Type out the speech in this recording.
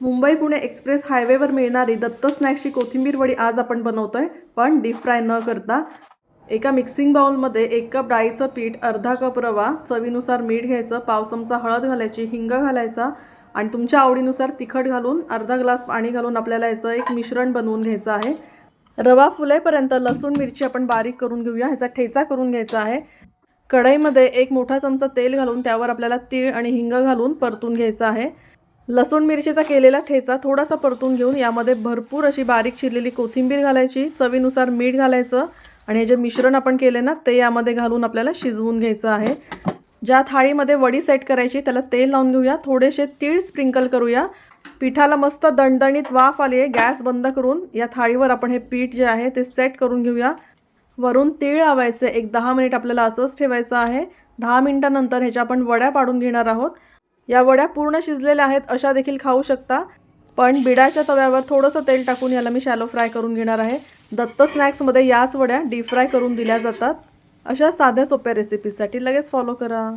Mumbai Pune express हायवेवर मिळणारी दत्त स्नॅक्सची कोथिंबीर वडी आज आपण बनवतोय, पण डीप फ्राय न करता। एका मिक्सिंग बाउलमध्ये 1 कप डाळीचं पीठ, अर्धा कप रवा, चवीनुसार मीठ घ्यायचं, पाव चमचा हळद घालायची, हिंग घालायचा आणि तुमच्या आवडीनुसार तिखट घालून अर्धा ग्लास पाणी घालून आपल्याला याचं एक मिश्रण बनवून घ्यायचं आहे। रवा फुलेपर्यंत लसूण मिरची आपण बारीक करून घेऊया, ह्याचा ठेचा करून घ्यायचा आहे। कढईमध्ये 1 मोठा चमचा तेल घालून त्यावर आपल्याला तीळ आणि हिंग घालून परतून घ्यायचं आहे। लसूण मिरचीचा केलेला ठेचा थोडासा परतून घेऊन यामध्ये भरपूर अशी बारीक चिरलेली कोथिंबीर घालायची, चवीनुसार मीठ घालायचं आणि हे जे मिश्रण आपण केले ना ते यामध्ये घालून आपल्याला शिजवून घ्यायचं आहे। ज्या थाळीमध्ये वडी सेट करायची त्याला तेल लावून घेऊया, थोडेसे तीळ स्प्रिंकल करूया। पिठाला मस्त दणदणीत वाफ आली आहे, गॅस बंद करून या थाळीवर आपण हे पीठ जे आहे ते सेट करून घेऊया। वरून तीळ लावायचे, एक 10 मिनिट आपल्याला असंच ठेवायचं आहे। 10 मिनिटांनंतर ह्याच्या आपण वड्या पाडून घेणार आहोत। या वड्या पूर्ण शिजलेल्या आहेत अशा देखील खाऊ शकता, पण बिडाच्या तव्यावर थोडंसं तेल टाकून याला मी शॅलो फ्राय करून घेणार आहे। दत्त स्नॅक्समध्ये याच वड्या डीप फ्राय करून दिल्या जातात। अशा साध्या सोप्या रेसिपीसाठी लगेच फॉलो करा।